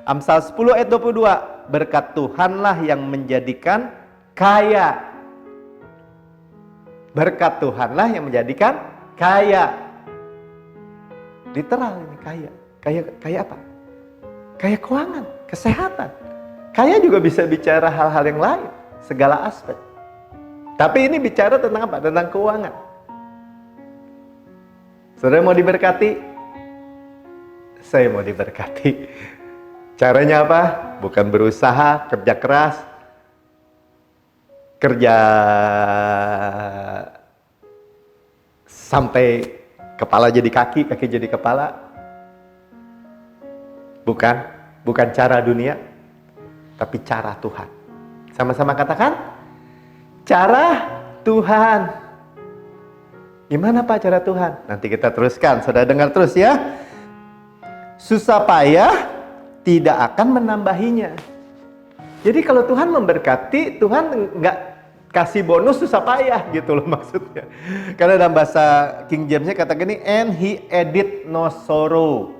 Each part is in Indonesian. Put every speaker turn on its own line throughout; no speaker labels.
Amsal 10 ayat 22. Berkat Tuhanlah yang menjadikan kaya. Berkat Tuhanlah yang menjadikan kaya. Literal ini kaya. Kaya apa? Kaya keuangan, kesehatan. Kaya juga bisa bicara hal-hal yang lain, segala aspek. Tapi ini bicara tentang apa? Tentang keuangan. Saudara mau diberkati? Saya mau diberkati. Caranya apa? Bukan berusaha, kerja keras, kerja sampai kepala jadi kaki, kaki jadi kepala. Bukan cara dunia, tapi cara Tuhan. Sama-sama katakan, cara Tuhan. Gimana Pak cara Tuhan? Nanti kita teruskan, saudara dengar terus ya. Susah payah tidak akan menambahinya. Jadi kalau Tuhan memberkati, Tuhan nggak kasih bonus susah payah gitu loh maksudnya. Karena dalam bahasa King James-nya kata gini, and he added no sorrow.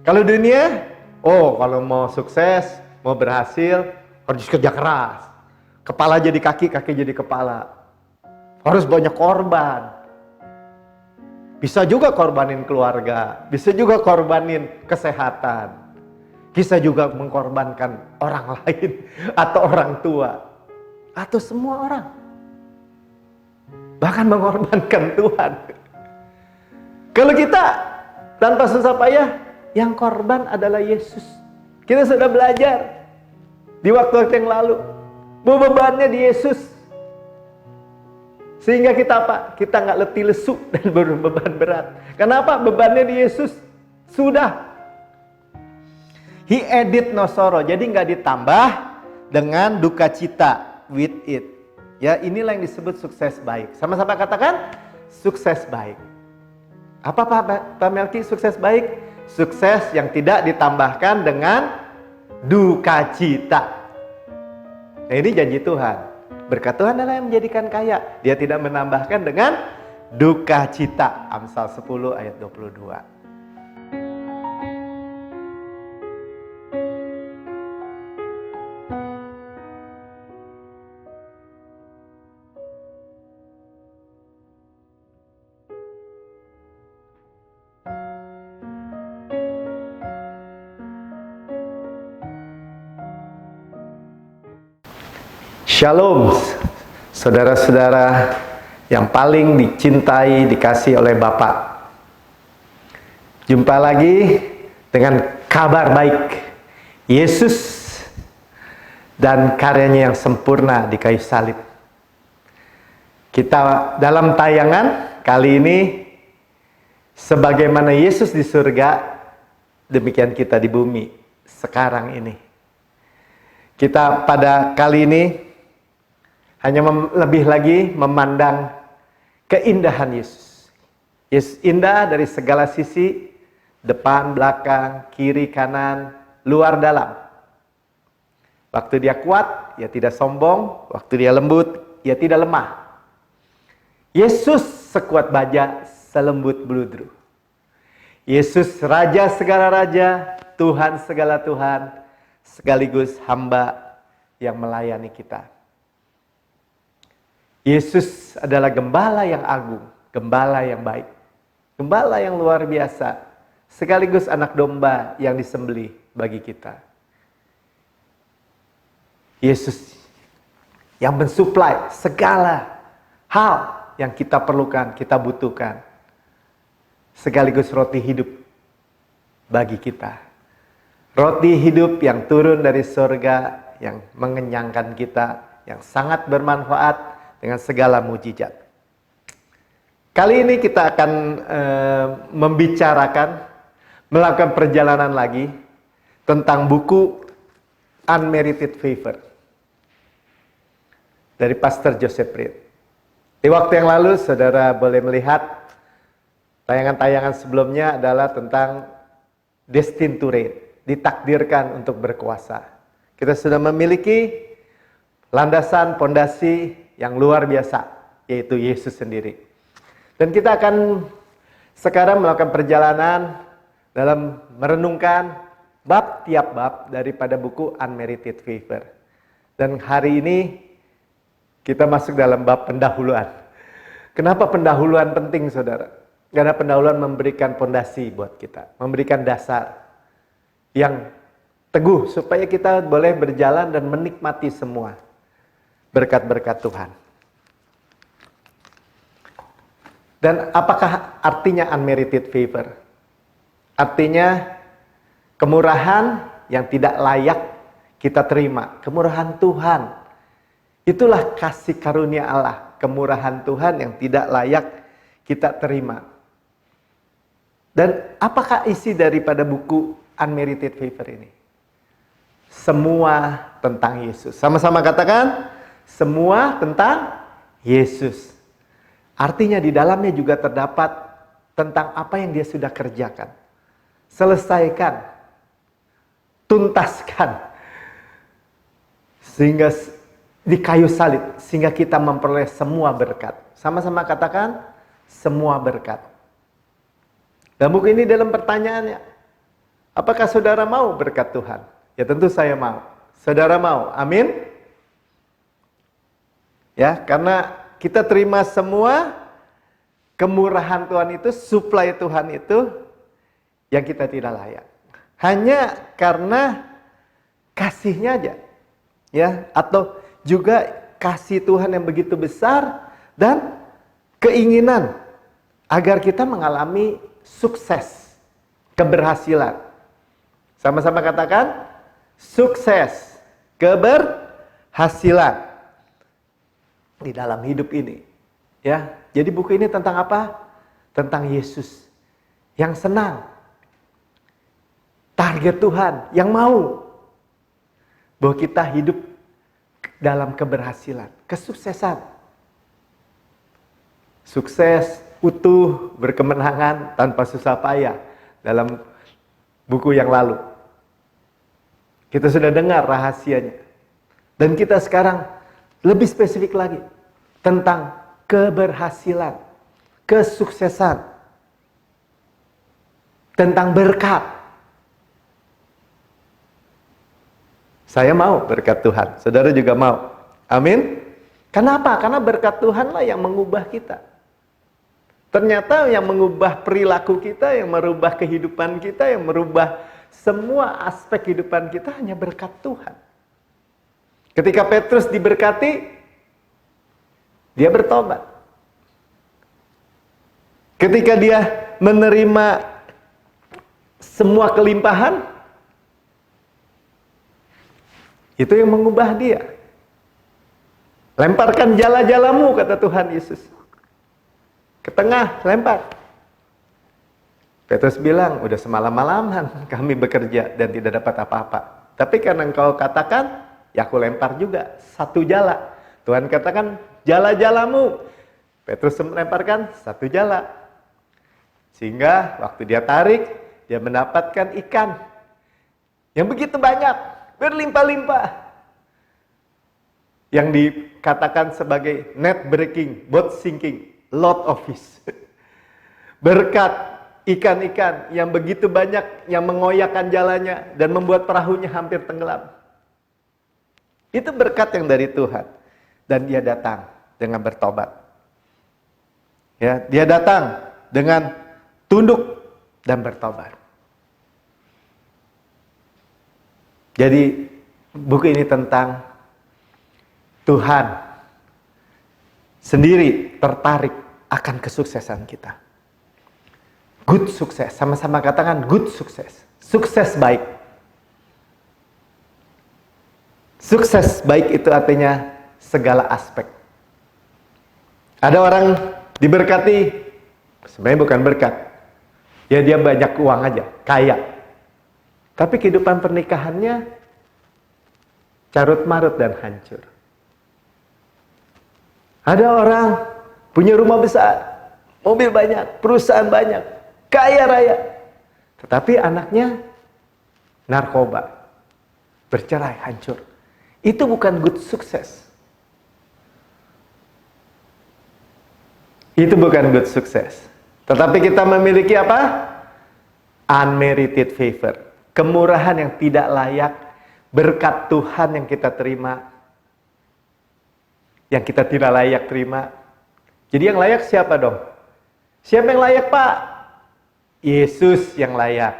Kalau dunia, kalau mau sukses, mau berhasil, harus kerja keras. Kepala jadi kaki, kaki jadi kepala. Harus banyak korban. Bisa juga korbanin keluarga, bisa juga korbanin kesehatan. Bisa juga mengkorbankan orang lain atau orang tua atau semua orang. Bahkan mengorbankan Tuhan. Kalau kita tanpa susah payah, yang korban adalah Yesus. Kita sudah belajar di waktu-waktu yang lalu bahwa bebannya di Yesus. Sehingga kita apa? Kita nggak letih lesu dan berbeban berat. Kenapa? Bebannya di Yesus. Sudah. He added no sorrow. Jadi nggak ditambah dengan duka cita. With it. Ya, inilah yang disebut sukses baik. Sama-sama katakan, sukses baik. Apa Pak Melki sukses baik? Sukses yang tidak ditambahkan dengan duka cita. Nah, ini janji Tuhan. Berkat Tuhan adalah yang menjadikan kaya. Dia tidak menambahkan dengan duka cita. Amsal 10 ayat 22. Shalom, saudara-saudara yang paling dicintai, dikasih oleh Bapa. Jumpa lagi dengan kabar baik. Yesus dan karyanya yang sempurna di kayu salib. Kita dalam tayangan kali ini, sebagaimana Yesus di surga, demikian kita di bumi sekarang ini. Kita pada kali ini hanya lebih lagi memandang keindahan Yesus. Yesus indah dari segala sisi, depan, belakang, kiri, kanan, luar, dalam. Waktu dia kuat, ya tidak sombong. Waktu dia lembut, ya tidak lemah. Yesus sekuat baja, selembut beludru. Yesus raja segala raja, Tuhan segala Tuhan, sekaligus hamba yang melayani kita. Yesus adalah gembala yang agung, gembala yang baik, gembala yang luar biasa, sekaligus anak domba yang disembelih bagi kita. Yesus yang mensuplai segala hal yang kita perlukan, kita butuhkan, sekaligus roti hidup bagi kita. Roti hidup yang turun dari surga, yang mengenyangkan kita, yang sangat bermanfaat, dengan segala mujizat. Kali ini kita akan membicarakan, melakukan perjalanan lagi tentang buku Unmerited Favor dari Pastor Joseph Reed. Di waktu yang lalu, saudara boleh melihat tayangan-tayangan sebelumnya adalah tentang Destined to Reign, ditakdirkan untuk berkuasa. Kita sudah memiliki landasan, pondasi yang luar biasa, yaitu Yesus sendiri. Dan kita akan sekarang melakukan perjalanan dalam merenungkan bab tiap bab daripada buku Unmerited Favor. Dan hari ini kita masuk dalam bab pendahuluan. Kenapa pendahuluan penting, saudara? Karena pendahuluan memberikan fondasi buat kita, memberikan dasar yang teguh supaya kita boleh berjalan dan menikmati semua berkat-berkat Tuhan. Dan apakah artinya unmerited favor? Artinya kemurahan yang tidak layak kita terima. Kemurahan Tuhan. Itulah kasih karunia Allah. Kemurahan Tuhan yang tidak layak kita terima. Dan apakah isi daripada buku Unmerited Favor ini? Semua tentang Yesus. Sama-sama katakan, semua tentang Yesus. Artinya di dalamnya juga terdapat tentang apa yang dia sudah kerjakan. Selesaikan, tuntaskan, sehingga di kayu salib, sehingga kita memperoleh semua berkat. Sama-sama katakan, semua berkat. Dan buku ini dalam pertanyaannya, apakah saudara mau berkat Tuhan? Ya tentu saya mau. Saudara mau, amin? Ya, karena kita terima semua kemurahan Tuhan itu, suplai Tuhan itu, yang kita tidak layak. Hanya karena kasihnya aja. Ya, atau juga kasih Tuhan yang begitu besar dan keinginan agar kita mengalami sukses, keberhasilan. Sama-sama katakan, sukses, keberhasilan di dalam hidup ini. Ya, jadi buku ini tentang apa? Tentang Yesus yang senang, target Tuhan yang mau bahwa kita hidup dalam keberhasilan, kesuksesan. Sukses, utuh, berkemenangan, tanpa susah payah. Dalam buku yang lalu kita sudah dengar rahasianya. Dan kita sekarang lebih spesifik lagi tentang keberhasilan, kesuksesan, tentang berkat. Saya mau berkat Tuhan, saudara juga mau. Amin. Kenapa? Karena berkat Tuhanlah yang mengubah kita. Ternyata yang mengubah perilaku kita, yang merubah kehidupan kita, yang merubah semua aspek kehidupan kita hanya berkat Tuhan. Ketika Petrus diberkati, dia bertobat. Ketika dia menerima semua kelimpahan, itu yang mengubah dia. Lemparkan jala-jalamu, kata Tuhan Yesus. Ke tengah, lempar. Petrus bilang, udah semalam-malaman kami bekerja dan tidak dapat apa-apa. Tapi karena engkau katakan, ya aku lempar juga. Satu jala. Tuhan katakan, jala-jalamu. Petrus melemparkan satu jala. Sehingga waktu dia tarik, dia mendapatkan ikan yang begitu banyak, berlimpah-limpah. Yang dikatakan sebagai net breaking, boat sinking, lot of fish. Berkat ikan-ikan yang begitu banyak yang mengoyakkan jalannya dan membuat perahunya hampir tenggelam. Itu berkat yang dari Tuhan. Dan dia datang dengan bertobat. Ya, dia datang dengan tunduk dan bertobat. Jadi buku ini tentang Tuhan sendiri tertarik akan kesuksesan kita. Good sukses, sama-sama katakan good sukses. Sukses baik. Sukses baik itu artinya segala aspek. Ada orang diberkati, sebenarnya bukan berkat. Ya dia banyak uang aja, kaya. Tapi kehidupan pernikahannya carut marut dan hancur. Ada orang punya rumah besar, mobil banyak, perusahaan banyak, kaya raya. Tetapi anaknya narkoba, bercerai, hancur. Itu bukan good sukses. Itu bukan good sukses. Tetapi kita memiliki apa? Unmerited favor. kemurahan yang tidak layak, berkat Tuhan yang kita terima, yang kita tidak layak terima. Jadi yang layak siapa dong? Siapa yang layak, Pak? Yesus yang layak.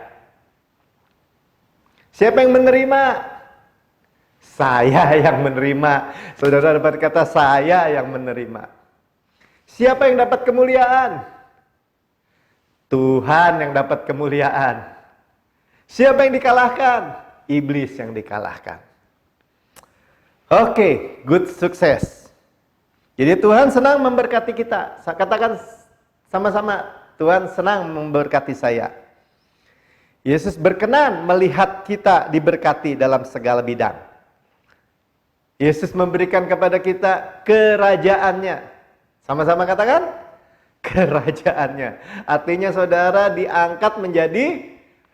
Siapa yang menerima? Saya yang menerima. Saudara dapat kata saya yang menerima. Siapa yang dapat kemuliaan? Tuhan yang dapat kemuliaan. Siapa yang dikalahkan? Iblis yang dikalahkan. Oke, good success. Jadi Tuhan senang memberkati kita. Saya katakan sama-sama, Tuhan senang memberkati saya. Yesus berkenan melihat kita diberkati dalam segala bidang. Yesus memberikan kepada kita kerajaannya. Sama-sama katakan, kerajaannya. Artinya saudara diangkat menjadi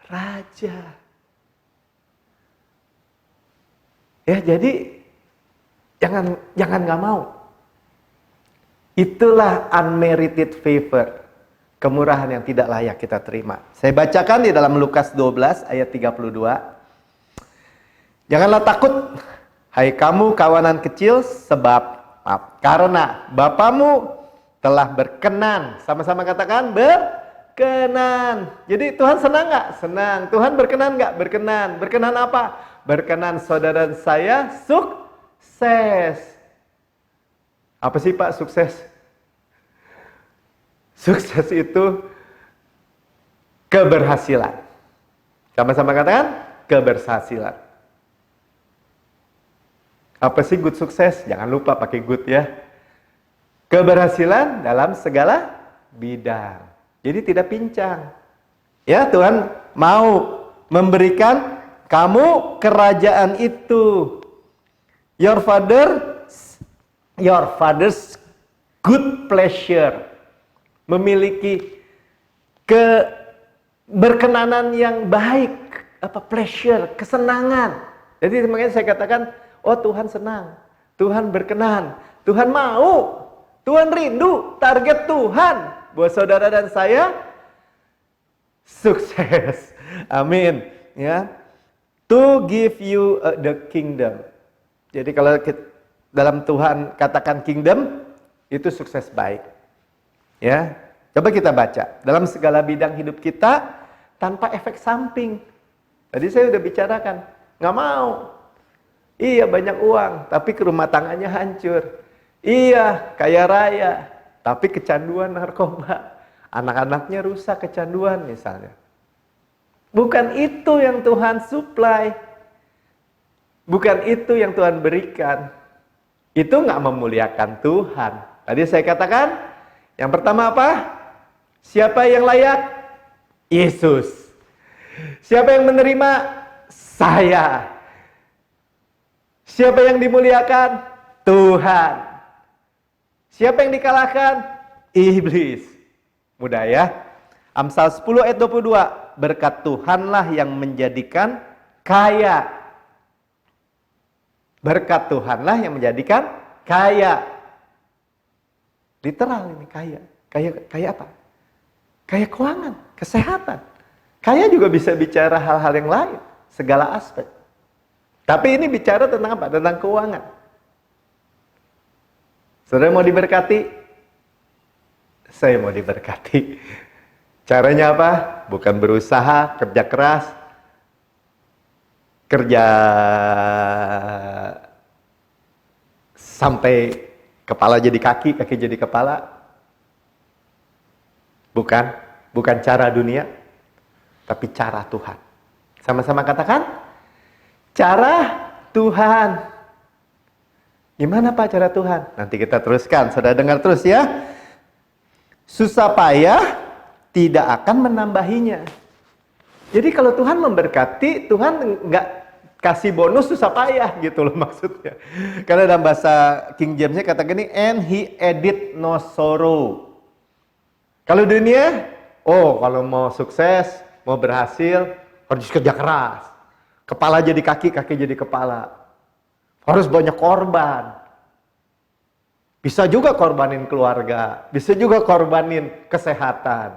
raja. Ya, jadi jangan nggak mau. Itulah unmerited favor. Kemurahan yang tidak layak kita terima. Saya bacakan di dalam Lukas 12 ayat 32. Janganlah takut, hai kamu kawanan kecil, karena Bapamu telah berkenan. Sama-sama katakan, berkenan. Jadi Tuhan senang nggak? Senang. Tuhan berkenan nggak? Berkenan. Berkenan apa? Berkenan saudara dan saya sukses. Apa sih Pak sukses? Sukses itu keberhasilan. Sama-sama katakan, keberhasilan. Apa sih good sukses? Jangan lupa pakai good ya. Keberhasilan dalam segala bidang. Jadi tidak pincang. Ya, Tuhan mau memberikan kamu kerajaan itu. Your father's good pleasure. Memiliki berkenanan yang baik, pleasure, kesenangan. Jadi makanya saya katakan, oh Tuhan senang, Tuhan berkenan, Tuhan mau, Tuhan rindu, target Tuhan buat saudara dan saya sukses. Amin. Ya, to give you the kingdom. Jadi kalau dalam Tuhan katakan kingdom, itu sukses baik. Ya, coba kita baca dalam segala bidang hidup kita tanpa efek samping. Tadi saya udah bicarakan, nggak mau. Iya banyak uang, tapi ke rumah tangganya hancur. Iya kaya raya, tapi kecanduan narkoba. Anak-anaknya rusak kecanduan misalnya. Bukan itu yang Tuhan supply. Bukan itu yang Tuhan berikan. Itu nggak memuliakan Tuhan. Tadi saya katakan, yang pertama apa? Siapa yang layak? Yesus. Siapa yang menerima? Saya. Siapa yang dimuliakan? Tuhan. Siapa yang dikalahkan? Iblis. Mudah ya. Amsal 10 ayat 22. Berkat Tuhanlah yang menjadikan kaya. Berkat Tuhanlah yang menjadikan kaya. Literal ini kaya. Kaya apa? Kaya keuangan, kesehatan. Kaya juga bisa bicara hal-hal yang lain, segala aspek. Tapi ini bicara tentang apa? Tentang keuangan. Saudara mau diberkati? Saya mau diberkati. Caranya apa? Bukan berusaha, kerja keras, kerja sampai kepala jadi kaki, kaki jadi kepala. Bukan cara dunia, tapi cara Tuhan. Sama-sama katakan, cara Tuhan. Gimana Pak cara Tuhan? Nanti kita teruskan, saudara dengar terus ya. Susah payah tidak akan menambahinya. Jadi kalau Tuhan memberkati, Tuhan nggak kasih bonus susah payah gitu loh maksudnya. Karena dalam bahasa King James-nya kata gini, and he added no sorrow. Kalau dunia, kalau mau sukses, mau berhasil, harus kerja keras. Kepala jadi kaki, kaki jadi kepala. Harus banyak korban. Bisa juga korbanin keluarga, bisa juga korbanin kesehatan.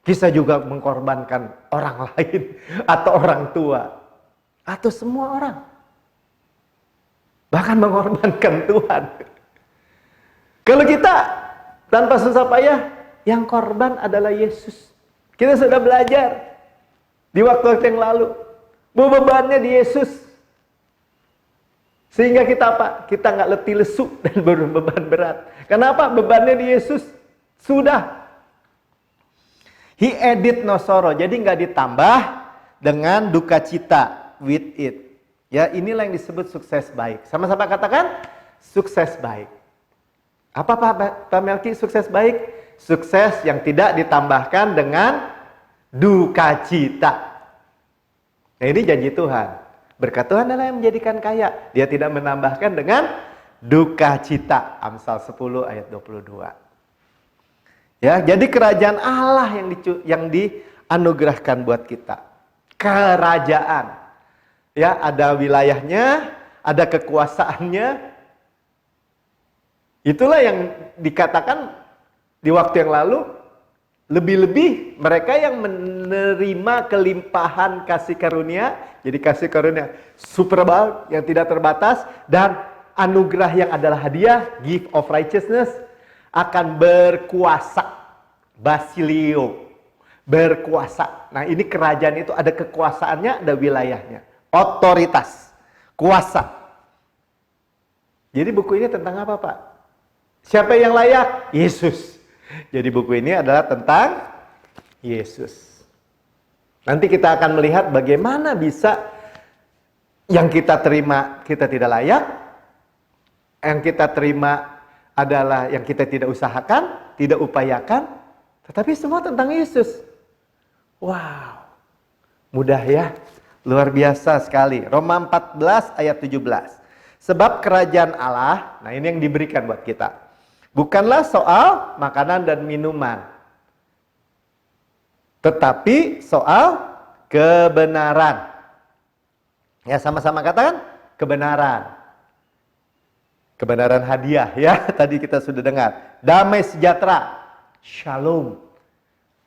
Bisa juga mengorbankan orang lain atau orang tua atau semua orang. Bahkan mengorbankan Tuhan. Kalau kita tanpa susah payah, yang korban adalah Yesus. Kita sudah belajar di waktu-waktu yang lalu bahwa bebannya di Yesus. Sehingga kita apa? Kita nggak letih lesu dan berbeban berat. Kenapa? Bebannya di Yesus. Sudah. He added no sorrow. Jadi nggak ditambah dengan duka cita with it. Ya, inilah yang disebut sukses baik. Sama-sama katakan sukses baik. Apa Pak Melki sukses baik? Sukses yang tidak ditambahkan dengan duka cita. Nah, ini janji Tuhan. Berkat Tuhan adalah yang menjadikan kaya. Dia tidak menambahkan dengan duka cita. Amsal 10 ayat 22. Ya, jadi kerajaan Allah yang dianugerahkan buat kita. Kerajaan. Ya, ada wilayahnya, ada kekuasaannya. Itulah yang dikatakan di waktu yang lalu, lebih-lebih mereka yang menerima kelimpahan kasih karunia, jadi kasih karunia super banget yang tidak terbatas, dan anugerah yang adalah hadiah, gift of righteousness, akan berkuasa. Basilio, berkuasa. Nah, ini kerajaan itu ada kekuasaannya, ada wilayahnya. Otoritas, kuasa. Jadi buku ini tentang apa, Pak? Siapa yang layak? Yesus. Jadi buku ini adalah tentang Yesus. Nanti kita akan melihat bagaimana bisa yang kita terima kita tidak layak, yang kita terima adalah yang kita tidak usahakan, tidak upayakan, tetapi semua tentang Yesus. Wow, mudah ya, luar biasa sekali. Roma 14 ayat 17. Sebab kerajaan Allah, nah ini yang diberikan buat kita, bukanlah soal makanan dan minuman, tetapi soal kebenaran. Ya, sama-sama katakan kebenaran. Kebenaran hadiah ya, tadi kita sudah dengar. Damai sejahtera, shalom.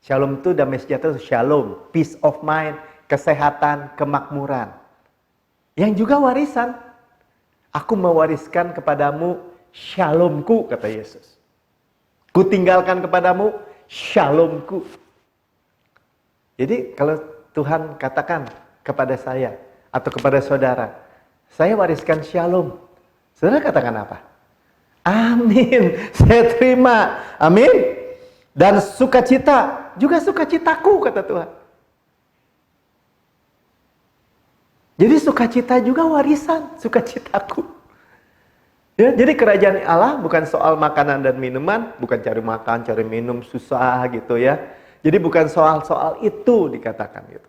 Shalom itu damai sejahtera, shalom, peace of mind, kesehatan, kemakmuran. Yang juga warisan. Aku mewariskan kepadamu shalomku, kata Yesus. Ku tinggalkan kepadamu shalomku. Jadi kalau Tuhan katakan kepada saya atau kepada saudara, saya wariskan shalom. Saudara katakan apa? Amin. Saya terima. Amin. Dan sukacita, juga sukacitaku, kata Tuhan. Jadi sukacita juga warisan, sukacitaku. Ya, jadi kerajaan Allah bukan soal makanan dan minuman, bukan cari makan, cari minum susah gitu ya. Jadi bukan soal itu dikatakan gitu.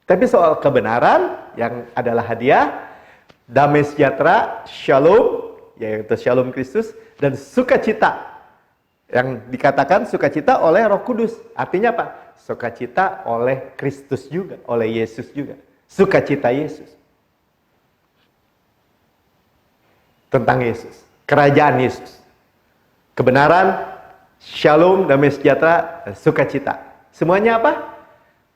Tapi soal kebenaran yang adalah hadiah, damai sejahtera, shalom, yaitu shalom Kristus, dan sukacita. Yang dikatakan sukacita oleh Roh Kudus. Artinya apa? Sukacita oleh Kristus juga, oleh Yesus juga. Sukacita Yesus. Tentang Yesus. Kerajaan Yesus. Kebenaran, shalom, damai sejahtera, dan sukacita. Semuanya apa?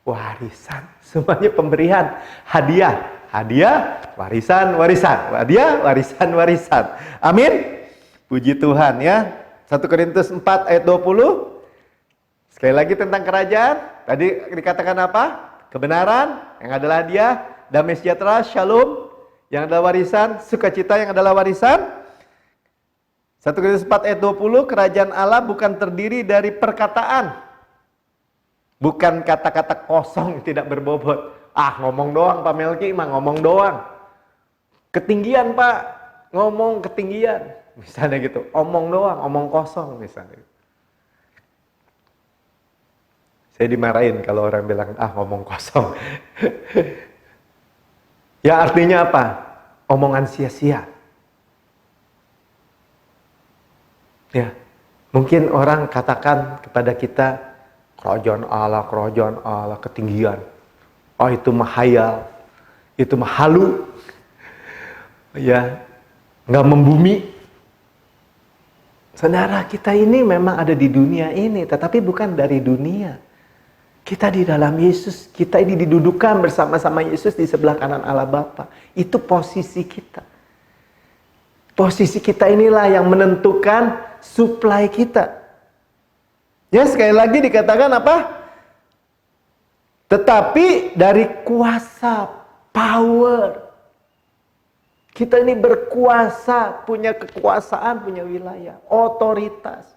Warisan. Semuanya pemberian. Hadiah. Hadiah, warisan, warisan. Hadiah, warisan, warisan. Amin. Puji Tuhan ya. 1 Korintus 4 ayat 20. Sekali lagi tentang kerajaan. Tadi dikatakan apa? Kebenaran, yang adalah hadiah, damai sejahtera, shalom, yang adalah warisan, sukacita yang adalah warisan. 1 Korintus 4 ayat 20, kerajaan Allah bukan terdiri dari perkataan. Bukan kata-kata kosong, tidak berbobot. Ah, ngomong doang Pak Melki, mah ngomong doang. Ketinggian Pak, ngomong ketinggian. Misalnya gitu, omong doang, omong kosong misalnya. Saya dimarahin kalau orang bilang, ah ngomong kosong. Ya artinya apa? Omongan sia-sia. Ya, mungkin orang katakan kepada kita, kerajaan Allah ketinggian. Oh itu mah hayal, itu mah halu. Ya, nggak membumi. Saudara, kita ini memang ada di dunia ini, tetapi bukan dari dunia. Kita di dalam Yesus, kita ini didudukan bersama-sama Yesus di sebelah kanan Allah Bapa. Itu posisi kita. Posisi kita inilah yang menentukan supply kita. Ya, sekali lagi dikatakan apa? Tetapi dari kuasa, power. Kita ini berkuasa, punya kekuasaan, punya wilayah, otoritas.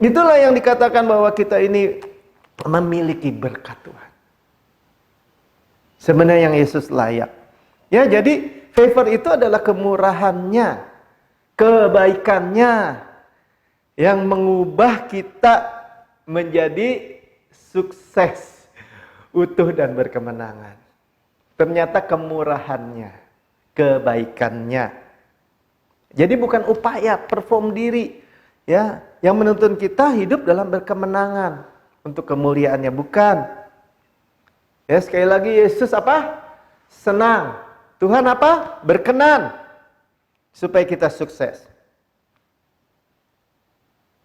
Itulah yang dikatakan bahwa kita ini memiliki berkat Tuhan. Sebenarnya yang Yesus layak. Ya, jadi favor itu adalah kemurahannya, kebaikannya yang mengubah kita menjadi sukses, utuh dan berkemenangan. Ternyata kemurahannya, kebaikannya. Jadi bukan upaya, perform diri, ya, yang menuntun kita hidup dalam berkemenangan untuk kemuliaannya, bukan. Ya, sekali lagi Yesus apa? Senang. Tuhan apa? Berkenan supaya kita sukses.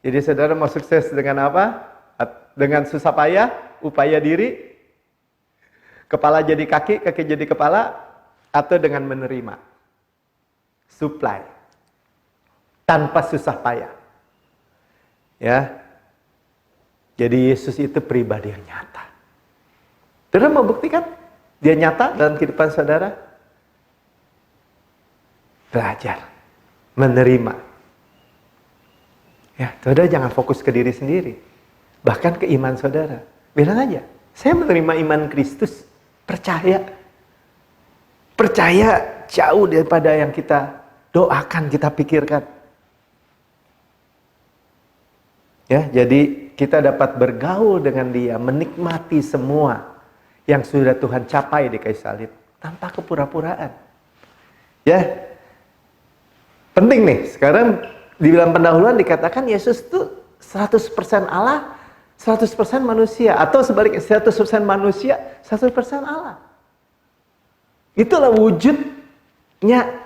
Jadi saudara mau sukses dengan apa? Dengan susah payah, upaya diri, kepala jadi kaki, kaki jadi kepala, atau dengan menerima supply tanpa susah payah. Ya, jadi Yesus itu pribadi yang nyata. Saudara mau buktikan dia nyata dalam kehidupan saudara? Belajar, menerima. Ya, saudara jangan fokus ke diri sendiri, bahkan ke iman saudara. Bilang aja, saya menerima iman Kristus, percaya. Percaya jauh daripada yang kita doakan, kita pikirkan. Ya, jadi kita dapat bergaul dengan dia, menikmati semua yang sudah Tuhan capai di kayu salib tanpa kepura-puraan. Ya, penting nih. Sekarang di dalam pendahuluan dikatakan Yesus itu 100% Allah, 100% manusia, atau sebaliknya 100% manusia, 100% Allah. Itulah wujudnya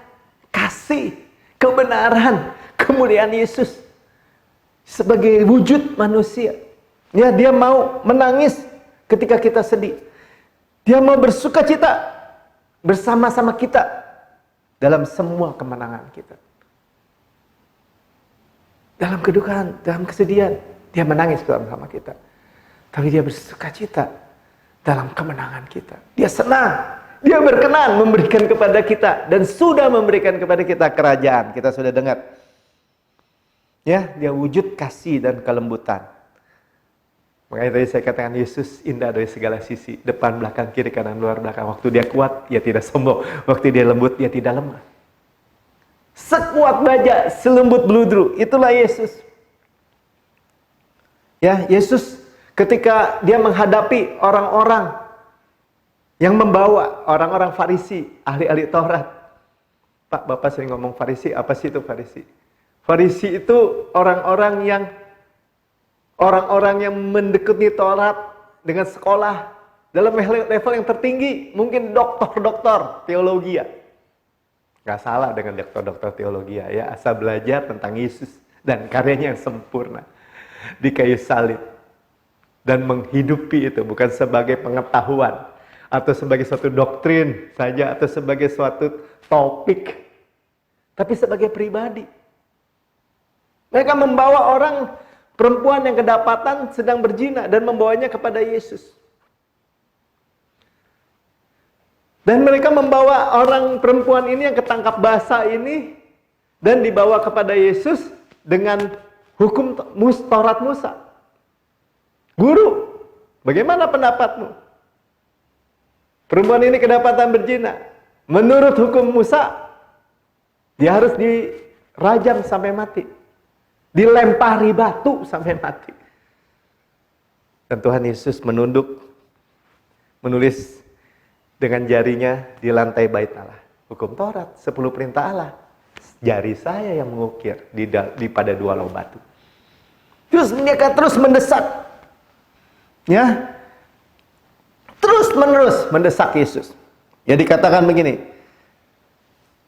kasih, kebenaran, kemuliaan Yesus. Sebagai wujud manusia. Ya, dia mau menangis ketika kita sedih. Dia mau bersuka cita bersama-sama kita dalam semua kemenangan kita. Dalam kedukaan, dalam kesedihan, dia menangis bersama kita. Tapi dia bersuka cita dalam kemenangan kita. Dia senang, dia berkenan memberikan kepada kita dan sudah memberikan kepada kita kerajaan. Kita sudah dengar. Ya, dia wujud kasih dan kelembutan. Makanya tadi saya katakan Yesus indah dari segala sisi, depan, belakang, kiri, kanan, luar, belakang. Waktu dia kuat, dia tidak sombong. Waktu dia lembut, dia tidak lemah. Sekuat baja, selembut beludru, itulah Yesus. Ya, Yesus ketika dia menghadapi orang-orang yang membawa orang-orang Farisi, ahli-ahli Taurat. Pak, Bapak sering ngomong Farisi, apa sih itu Farisi? Farisi itu orang-orang yang mendekati Taurat dengan sekolah dalam level yang tertinggi, mungkin doktor teologi ya. Gak salah dengan doktor teologi ya, asal belajar tentang Yesus dan karyanya yang sempurna di kayu salib dan menghidupi itu bukan sebagai pengetahuan atau sebagai suatu doktrin saja atau sebagai suatu topik, tapi sebagai pribadi. Mereka membawa orang perempuan yang kedapatan sedang berzina dan membawanya kepada Yesus. Dan mereka membawa orang perempuan ini yang ketangkap basah ini dan dibawa kepada Yesus dengan hukum Taurat Musa. Guru, bagaimana pendapatmu? Perempuan ini kedapatan berzina. Menurut hukum Musa, dia harus dirajam sampai mati. Dilempari batu sampai mati. Dan Tuhan Yesus menunduk, menulis dengan jarinya di lantai bait Allah. Hukum Taurat, 10 perintah Allah. Jari saya yang mengukir pada 2 loh batu. Terus mereka terus mendesak. Ya. Terus menerus mendesak Yesus. Ya, dikatakan begini.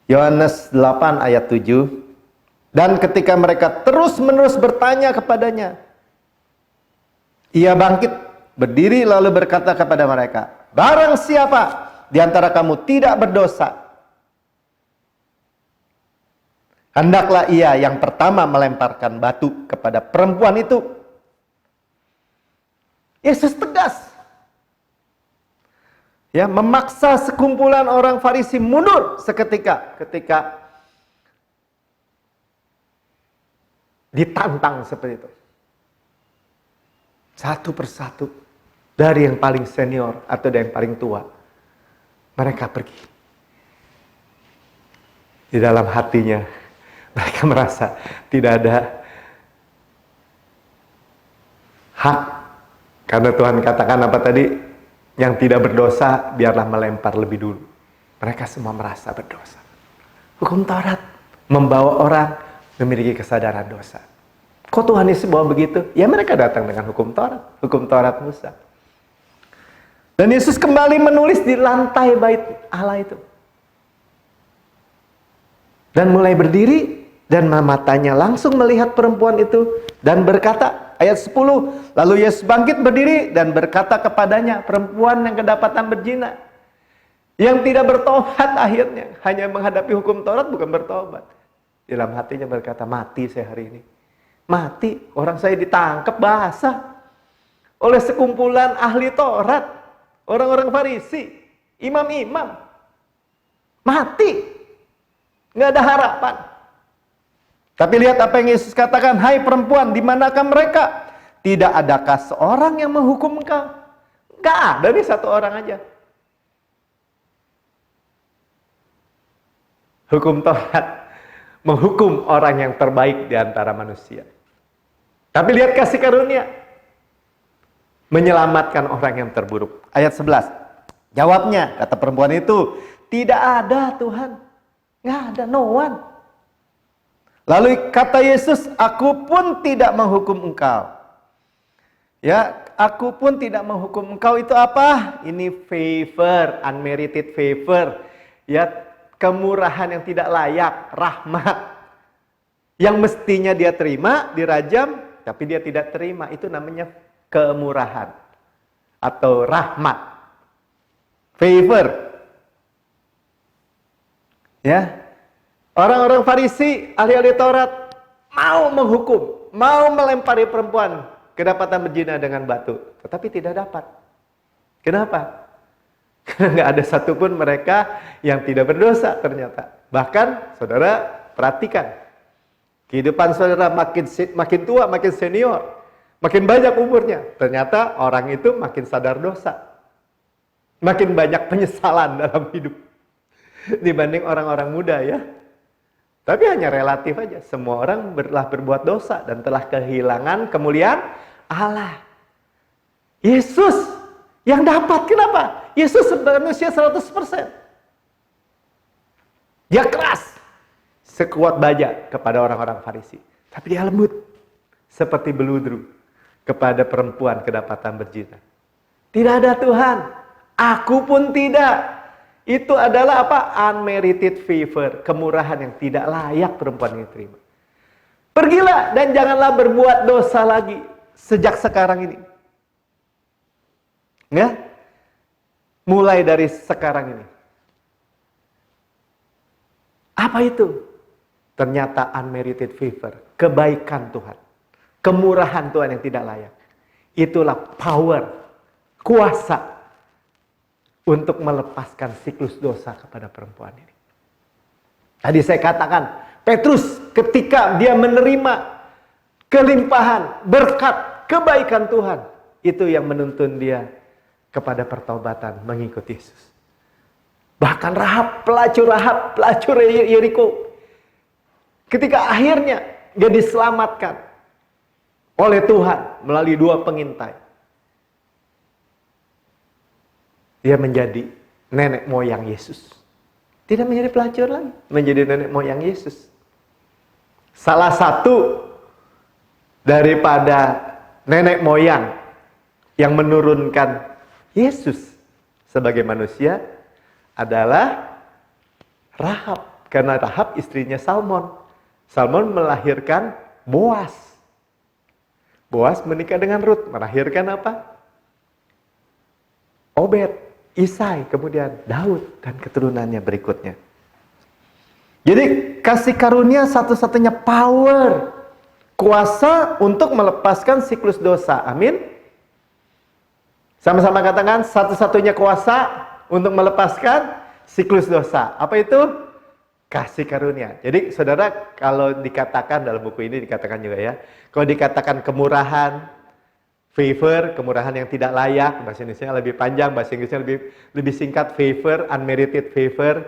Yohanes 8 ayat 7. Dan ketika mereka terus-menerus bertanya kepadanya, Ia bangkit, berdiri lalu berkata kepada mereka, barang siapa di antara kamu tidak berdosa, hendaklah ia yang pertama melemparkan batu kepada perempuan itu. Yesus tegas. Ya, memaksa sekumpulan orang Farisi mundur seketika ketika ditantang seperti itu. Satu persatu, dari yang paling senior atau dari yang paling tua, mereka pergi. Di dalam hatinya, mereka merasa tidak ada hak. Karena Tuhan katakan apa tadi? Yang tidak berdosa, biarlah melempar lebih dulu. Mereka semua merasa berdosa. Hukum Taurat membawa orang memiliki kesadaran dosa. Kok Tuhan Yesus bawa begitu? Ya mereka datang dengan hukum Taurat Musa. Dan Yesus kembali menulis di lantai bait Allah itu. Dan mulai berdiri, dan matanya langsung melihat perempuan itu, dan berkata, ayat 10, lalu Yesus bangkit berdiri, dan berkata kepadanya, perempuan yang kedapatan berzina, yang tidak bertobat akhirnya, hanya menghadapi hukum Taurat bukan bertobat. Dalam hatinya berkata, mati saya hari ini. Mati, orang saya ditangkap basah oleh sekumpulan ahli Taurat, orang-orang Farisi, imam-imam. Mati, nggak ada harapan. Tapi lihat apa yang Yesus katakan, hai perempuan, di manakah mereka? Tidak adakah seorang yang menghukum engkau? Nggak ada nih, satu orang aja. Hukum Taurat menghukum orang yang terbaik di antara manusia. Tapi lihat kasih karunia, menyelamatkan orang yang terburuk. Ayat 11. Jawabnya, kata perempuan itu, tidak ada Tuhan. Nggak ada, no one. Lalu kata Yesus, aku pun tidak menghukum engkau. Ya, aku pun tidak menghukum engkau itu apa? Ini favor, unmerited favor. Ya, kemurahan yang tidak layak, rahmat. Yang mestinya dia terima, dirajam, tapi dia tidak terima. Itu namanya kemurahan atau rahmat. Favor. Ya. Orang-orang Farisi, ahli-ahli Taurat mau menghukum, mau melempari perempuan kedapatan berzina dengan batu, tetapi tidak dapat. Kenapa? Karena nggak ada satupun mereka yang tidak berdosa ternyata. Bahkan, saudara perhatikan, kehidupan saudara makin tua, makin senior, makin banyak umurnya. Ternyata orang itu makin sadar dosa, makin banyak penyesalan dalam hidup dibanding orang-orang muda ya. Tapi hanya relatif aja. Semua orang telah berbuat dosa dan telah kehilangan kemuliaan Allah. Yesus yang dapat. Kenapa? Yesus manusia 100%. Dia keras sekuat baja kepada orang-orang Farisi. Tapi dia lembut seperti beludru kepada perempuan kedapatan berzina. Tidak ada Tuhan. Aku pun tidak. Itu adalah apa? Unmerited favor, kemurahan yang tidak layak perempuan ini terima. Pergilah dan janganlah berbuat dosa lagi sejak sekarang ini. Ya? Mulai dari sekarang ini. Apa itu? Ternyata unmerited favor, kebaikan Tuhan, kemurahan Tuhan yang tidak layak. Itulah power, kuasa untuk melepaskan siklus dosa kepada perempuan ini. Tadi saya katakan, Petrus ketika dia menerima kelimpahan, berkat, kebaikan Tuhan, itu yang menuntun dia kepada pertobatan mengikut Yesus. Bahkan pelacur Yeriko, ketika akhirnya dia diselamatkan oleh Tuhan melalui 2 pengintai. Dia menjadi nenek moyang Yesus. Tidak menjadi pelacur lagi, menjadi nenek moyang Yesus. Salah satu daripada nenek moyang yang menurunkan Yesus sebagai manusia adalah Rahab. Karena Rahab istrinya Salmon. Salmon melahirkan Boas. Boas menikah dengan Rut, melahirkan apa? Obed, Isai, kemudian Daud, dan keturunannya berikutnya. Jadi kasih karunia satu-satunya power, kuasa untuk melepaskan siklus dosa. Amin. Sama-sama katakan, satu-satunya kuasa untuk melepaskan siklus dosa. Apa itu? Kasih karunia. Jadi saudara, kalau dikatakan dalam buku ini dikatakan juga ya, kalau dikatakan kemurahan, favor, kemurahan yang tidak layak, bahasa Indonesia lebih panjang, bahasa Inggrisnya lebih singkat, favor, unmerited favor,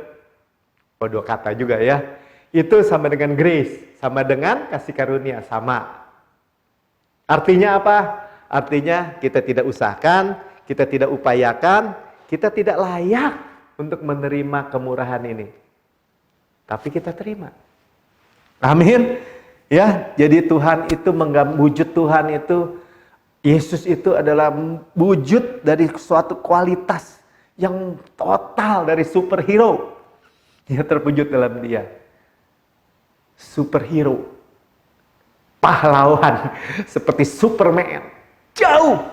dua kata juga ya. Itu sama dengan grace, sama dengan kasih karunia, sama. Artinya apa? Artinya kita tidak usahakan, kita tidak upayakan, kita tidak layak untuk menerima kemurahan ini. Tapi kita terima. Amin. Ya, jadi Tuhan itu wujud Tuhan itu, Yesus itu adalah wujud dari suatu kualitas yang total dari superhero. Dia terwujud dalam dia. Superhero. Pahlawan. Seperti Superman. Jauh.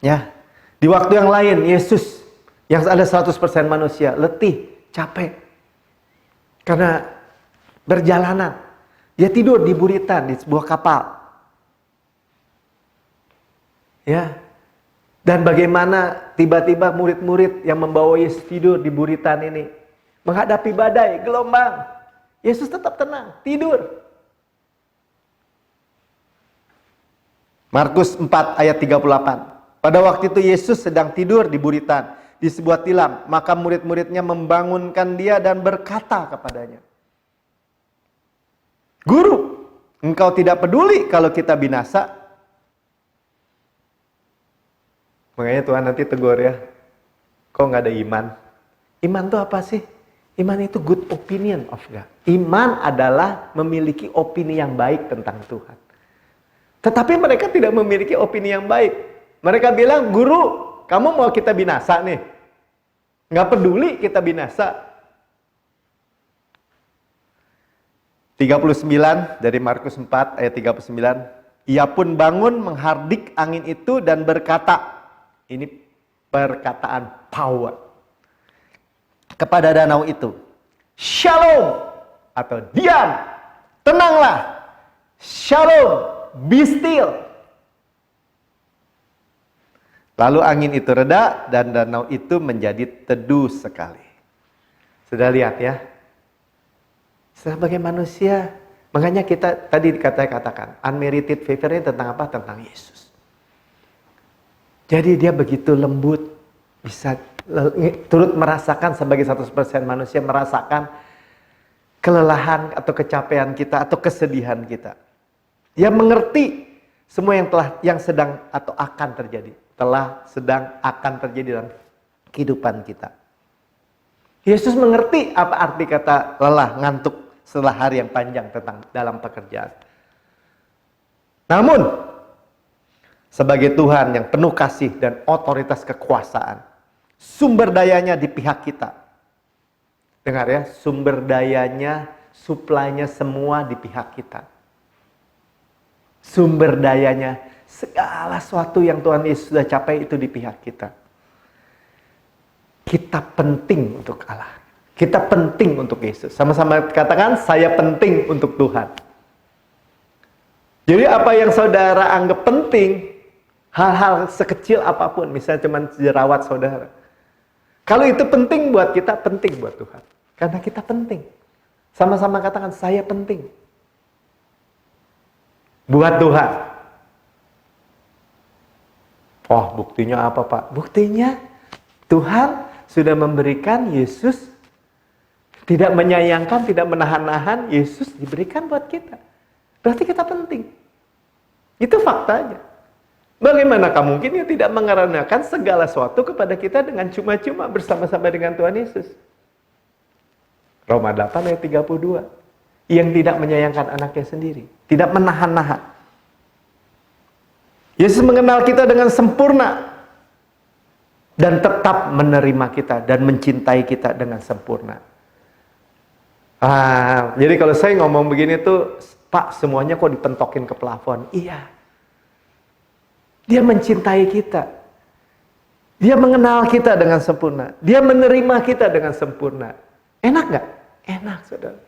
Ya. Di waktu yang lain, Yesus yang ada 100% manusia, letih, capek. Karena berjalanan. Dia tidur di buritan, di sebuah kapal. Ya. Dan bagaimana tiba-tiba murid-murid yang membawa Yesus tidur di buritan ini. Menghadapi badai, gelombang. Yesus tetap tenang, tidur. Markus 4 ayat 38. Pada waktu itu Yesus sedang tidur di buritan, di sebuah tilam. Maka murid-muridnya membangunkan dia dan berkata kepadanya, "Guru, engkau tidak peduli kalau kita binasa?" Makanya Tuhan nanti tegur ya, kok nggak ada iman? Iman itu apa sih? Iman itu good opinion of God. Iman adalah memiliki opini yang baik tentang Tuhan. Tetapi mereka tidak memiliki opini yang baik. Mereka bilang, "Guru, kamu mau kita binasa nih? Nggak peduli kita binasa." 39 dari Markus 4 ayat 39. Ia pun bangun menghardik angin itu dan berkata, ini perkataan power, kepada danau itu, "Shalom," atau diam, tenanglah, "Shalom, be still." Lalu angin itu reda dan danau itu menjadi teduh sekali. Sudah lihat ya? Sebagai manusia, makanya kita tadi katakan, unmerited favor ini tentang apa? Tentang Yesus. Jadi dia begitu lembut, bisa turut merasakan sebagai 100% manusia, merasakan kelelahan atau kecapean kita atau kesedihan kita. Dia mengerti semua yang sedang atau akan terjadi, sedang akan terjadi dalam kehidupan kita. Yesus mengerti apa arti kata lelah, ngantuk setelah hari yang panjang dalam pekerjaan. Namun sebagai Tuhan yang penuh kasih dan otoritas kekuasaan, sumber dayanya di pihak kita. Dengar ya, sumber dayanya, supply-nya semua di pihak kita. Sumber dayanya, segala sesuatu yang Tuhan Yesus sudah capai itu di pihak kita. Kita penting untuk Allah. Kita penting untuk Yesus. Sama-sama katakan, saya penting untuk Tuhan. Jadi apa yang saudara anggap penting, hal-hal sekecil apapun, misalnya cuma jerawat saudara. Kalau itu penting buat kita, penting buat Tuhan. Karena kita penting. Sama-sama katakan, saya penting. Buat Tuhan. Oh, buktinya apa Pak? Buktinya Tuhan sudah memberikan Yesus, tidak menyayangkan, tidak menahan-nahan, Yesus diberikan buat kita. Berarti kita penting. Itu faktanya. Bagaimana kamu mungkin yang tidak mengaruniakan segala sesuatu kepada kita dengan cuma-cuma bersama-sama dengan Tuhan Yesus? Roma 8 ayat 32. Yang tidak menyayangkan anaknya sendiri. Tidak menahan-nahan. Yesus mengenal kita dengan sempurna. Dan tetap menerima kita dan mencintai kita dengan sempurna. Jadi kalau saya ngomong begini tuh Pak, semuanya kok dipentokin ke plafon? Iya. Dia mencintai kita. Dia mengenal kita dengan sempurna. Dia menerima kita dengan sempurna. Enak nggak? Enak, saudara.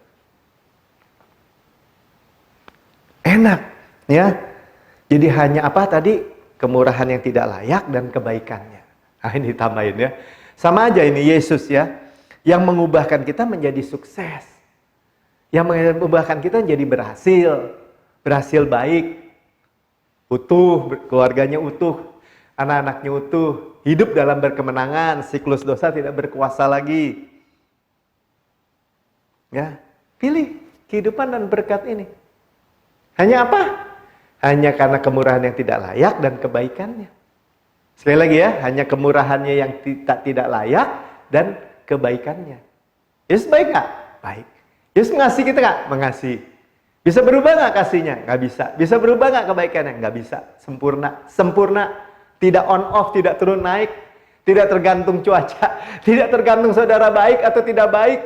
Enak, ya. Jadi hanya apa tadi? Kemurahan yang tidak layak dan kebaikannya. Nah, ini tambahin ya. Sama aja ini Yesus ya. Yang mengubahkan kita menjadi sukses. Yang mengubahkan kita menjadi berhasil. Berhasil baik. Utuh, keluarganya utuh. Anak-anaknya utuh. Hidup dalam berkemenangan. Siklus dosa tidak berkuasa lagi. Ya, pilih kehidupan dan berkat ini. Hanya apa? Hanya karena kemurahan yang tidak layak dan kebaikannya. Sekali lagi ya, hanya kemurahannya yang tidak layak dan kebaikannya. Yesus baik nggak? Baik. Yesus mengasihi kita nggak? Mengasihi. Bisa berubah nggak kasihnya? Nggak bisa. Bisa berubah nggak kebaikannya? Nggak bisa. Sempurna. Sempurna. Tidak on off, tidak turun naik. Tidak tergantung cuaca. Tidak tergantung saudara baik atau tidak baik.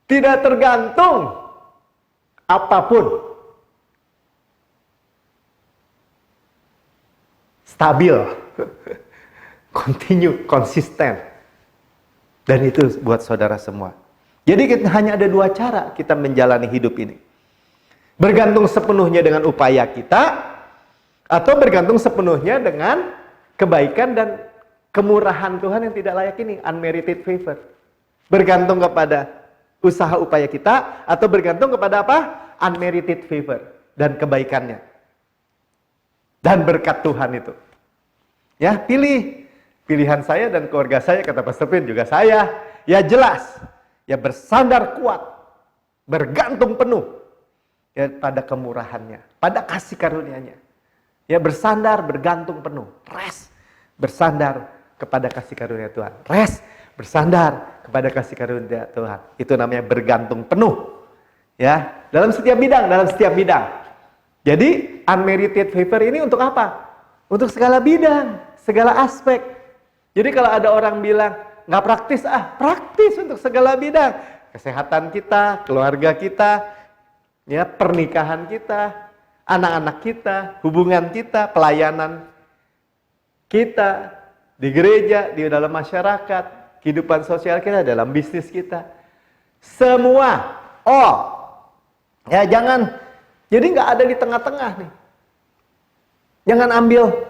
Tidak tergantung apapun. Stabil, continue, konsisten. Dan itu buat saudara semua. Jadi hanya ada dua cara kita menjalani hidup ini. Bergantung sepenuhnya dengan upaya kita, atau bergantung sepenuhnya dengan kebaikan dan kemurahan Tuhan yang tidak layak ini, unmerited favor. Bergantung kepada usaha upaya kita, atau bergantung kepada apa? Unmerited favor dan kebaikannya. Dan berkat Tuhan itu. Ya, pilih. Pilihan saya dan keluarga saya, kata Pastor Pin, juga saya. Ya jelas. Ya bersandar kuat. Bergantung penuh. Ya pada kemurahannya. Pada kasih karunia-Nya. Ya bersandar, bergantung penuh. Rest. Bersandar kepada kasih karunia Tuhan. Rest. Bersandar kepada kasih karunia Tuhan. Itu namanya bergantung penuh. Ya, dalam setiap bidang. Jadi, unmerited favor ini untuk apa? Untuk segala bidang, segala aspek. Jadi kalau ada orang bilang, nggak praktis, praktis untuk segala bidang. Kesehatan kita, keluarga kita, ya pernikahan kita, anak-anak kita, hubungan kita, pelayanan kita, di gereja, di dalam masyarakat, kehidupan sosial kita, dalam bisnis kita. Semua, ya jangan. Jadi nggak ada di tengah-tengah nih. Jangan ambil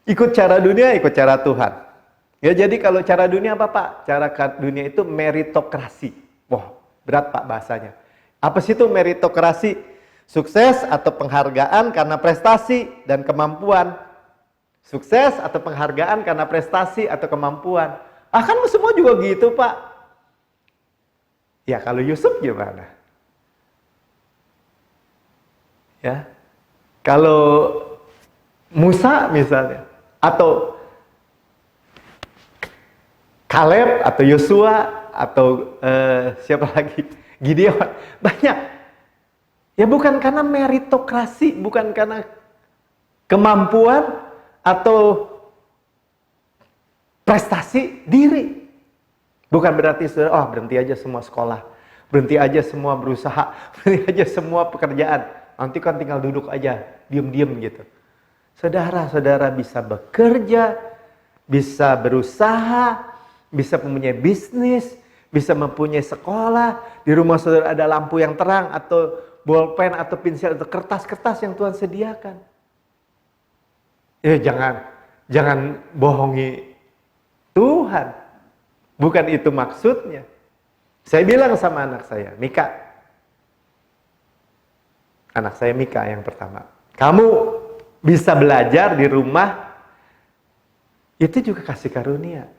ikut cara dunia, ikut cara Tuhan. Ya jadi kalau cara dunia apa Pak? Cara dunia itu meritokrasi. Wah, berat Pak bahasanya. Apa sih itu meritokrasi? Sukses atau penghargaan karena prestasi dan kemampuan. Sukses atau penghargaan karena prestasi atau kemampuan. Kan semua juga gitu Pak. Ya kalau Yusuf gimana? Ya, kalau Musa misalnya, atau Kaleb, atau Yosua, atau siapa lagi, Gideon, banyak. Ya bukan karena meritokrasi, bukan karena kemampuan atau prestasi diri. Bukan berarti saudara, berhenti aja semua sekolah, berhenti aja semua berusaha, berhenti aja semua pekerjaan. Nanti kan tinggal duduk aja, diem-diem gitu. Saudara-saudara bisa bekerja, bisa berusaha, bisa mempunyai bisnis, bisa mempunyai sekolah. Di rumah saudara ada lampu yang terang, atau bolpen, atau pensil, atau kertas-kertas yang Tuhan sediakan. Ya jangan bohongi Tuhan. Bukan itu maksudnya. Saya bilang sama anak saya, Mika. Anak saya Mika yang pertama. Kamu bisa belajar di rumah, itu juga kasih karunia.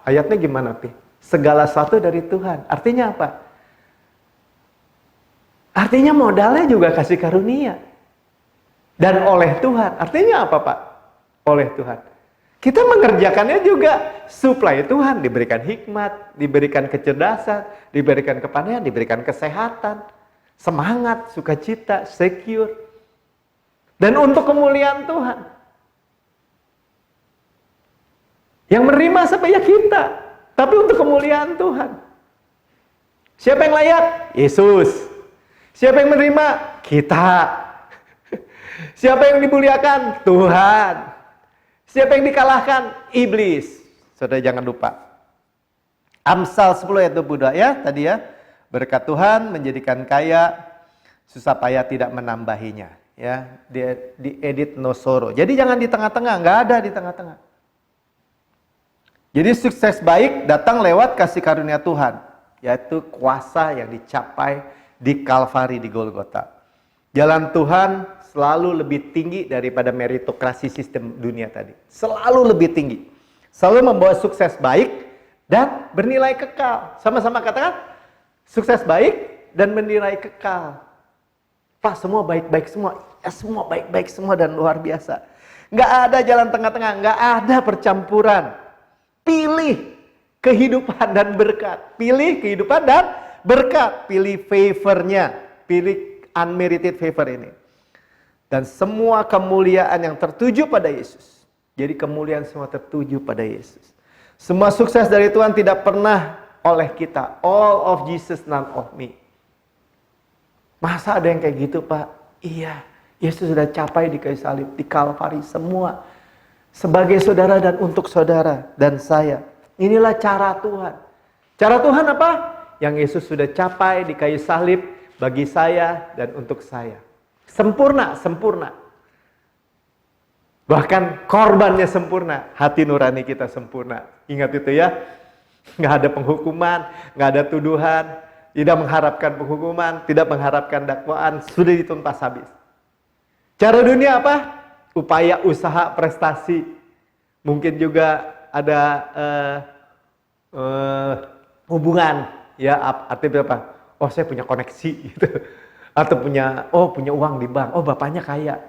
Ayatnya gimana, Pi? Segala sesuatu dari Tuhan. Artinya apa? Artinya modalnya juga kasih karunia. Dan oleh Tuhan. Artinya apa, Pak? Oleh Tuhan. Kita mengerjakannya juga supply Tuhan. Diberikan hikmat, diberikan kecerdasan, diberikan kepandaian, diberikan kesehatan, semangat, sukacita, secure. Dan untuk kemuliaan Tuhan. Yang menerima siapa? Ya kita. Tapi untuk kemuliaan Tuhan. Siapa yang layak? Yesus. Siapa yang menerima? Kita. Siapa yang dimuliakan? Tuhan. Siapa yang dikalahkan? Iblis. Saudara jangan lupa. Amsal 10 ayat 22 ya tadi ya. Berkat Tuhan menjadikan kaya, susah payah tidak menambahinya. Ya, di edit no sorrow. Jadi jangan di tengah-tengah, nggak ada di tengah-tengah. Jadi sukses baik datang lewat kasih karunia Tuhan, yaitu kuasa yang dicapai di Kalvari di Golgota. Jalan Tuhan selalu lebih tinggi daripada meritokrasi sistem dunia tadi. Selalu lebih tinggi. Selalu membawa sukses baik dan bernilai kekal. Sama-sama katakan, sukses baik dan bernilai kekal. Pak, semua baik-baik semua. Ya, semua baik-baik semua dan luar biasa. Nggak ada jalan tengah-tengah, nggak ada percampuran. Pilih kehidupan dan berkat. Pilih kehidupan dan berkat. Pilih favornya. Pilih unmerited favor ini. Dan semua kemuliaan yang tertuju pada Yesus. Jadi kemuliaan semua tertuju pada Yesus. Semua sukses dari Tuhan tidak pernah oleh kita. All of Jesus, none of me. Masa ada yang kayak gitu, Pak? Iya, Yesus sudah capai di kayu salib, di Kalvari semua. Sebagai saudara dan untuk saudara dan saya. Inilah cara Tuhan. Cara Tuhan apa? Yang Yesus sudah capai di kayu salib bagi saya dan untuk saya. Sempurna, sempurna. Bahkan korbannya sempurna, hati nurani kita sempurna. Ingat itu ya. Nggak ada penghukuman, nggak ada tuduhan. Tidak mengharapkan penghukuman, tidak mengharapkan dakwaan, sudah dituntas habis. Cara dunia apa? Upaya, usaha, prestasi. Mungkin juga ada hubungan, ya artinya apa? Oh, saya punya koneksi gitu. Atau punya uang di bank. Oh, bapaknya kaya.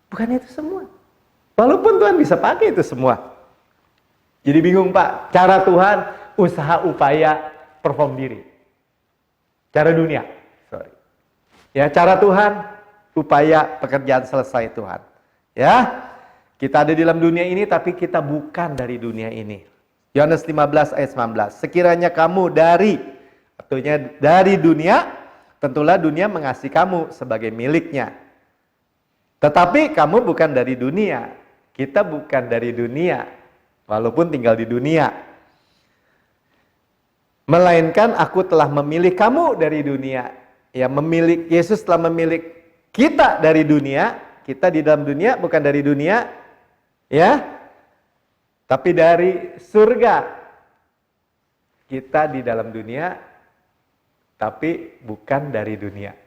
Bukan itu semua. Walaupun Tuhan bisa pakai itu semua. Jadi bingung, Pak. Cara Tuhan, usaha, upaya, perform diri. Cara dunia, ya, cara Tuhan, upaya pekerjaan selesai Tuhan. Ya, kita ada di dalam dunia ini, tapi kita bukan dari dunia ini. Yohanes 15 ayat 19. Sekiranya kamu dari dunia, tentulah dunia mengasihi kamu sebagai miliknya. Tetapi kamu bukan dari dunia. Kita bukan dari dunia, walaupun tinggal di dunia. Melainkan aku telah memilih kamu dari dunia. Ya, Yesus telah memilih kita dari dunia. Kita di dalam dunia, bukan dari dunia. Ya. Tapi dari surga. Kita di dalam dunia, tapi bukan dari dunia.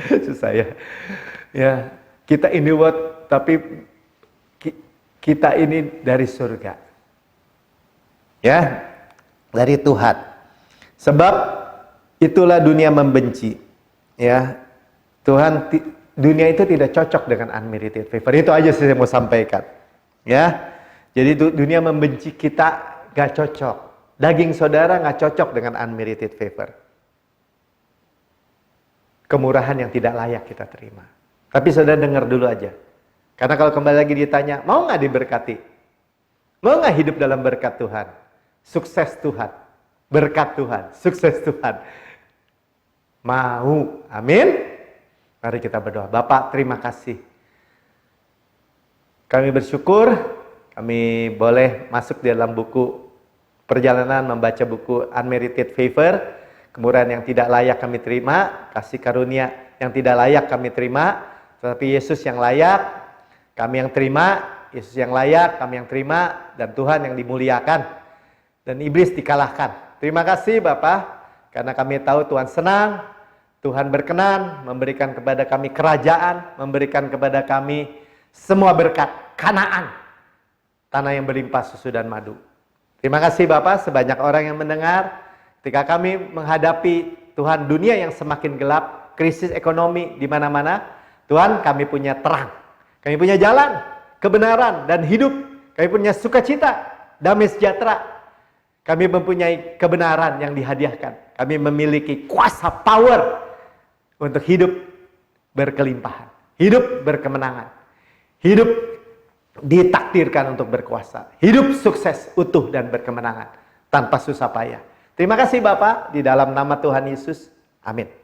Susah ya. Ya, kita in the world, tapi kita ini dari surga. Ya. Dari Tuhan. Sebab itulah dunia membenci. Ya. Dunia itu tidak cocok dengan unmerited favor. Itu aja saya mau sampaikan. Ya. Jadi dunia membenci kita gak cocok. Daging saudara gak cocok dengan unmerited favor. Kemurahan yang tidak layak kita terima. Tapi saudara dengar dulu aja. Karena kalau kembali lagi ditanya, mau gak diberkati? Mau gak hidup dalam berkat Tuhan? Sukses Tuhan, berkat Tuhan, sukses Tuhan. Mau, amin. Mari kita berdoa. Bapak, terima kasih. Kami bersyukur, kami boleh masuk di dalam buku perjalanan membaca buku Unmerited Favor. Kemurahan yang tidak layak kami terima, kasih karunia yang tidak layak kami terima, tetapi Yesus yang layak, kami yang terima, Yesus yang layak, kami yang terima, dan Tuhan yang dimuliakan. Dan iblis dikalahkan. Terima kasih Bapak, karena kami tahu Tuhan senang, Tuhan berkenan memberikan kepada kami kerajaan, memberikan kepada kami semua berkat Kanaan, tanah yang berlimpah susu dan madu. Terima kasih Bapak, sebanyak orang yang mendengar, ketika kami menghadapi Tuhan dunia yang semakin gelap, krisis ekonomi di mana-mana, Tuhan kami punya terang, kami punya jalan, kebenaran dan hidup, kami punya sukacita, damai sejahtera. Kami mempunyai kebenaran yang dihadiahkan. Kami memiliki kuasa power untuk hidup berkelimpahan. Hidup berkemenangan. Hidup ditakdirkan untuk berkuasa. Hidup sukses, utuh dan berkemenangan. Tanpa susah payah. Terima kasih Bapak, di dalam nama Tuhan Yesus. Amin.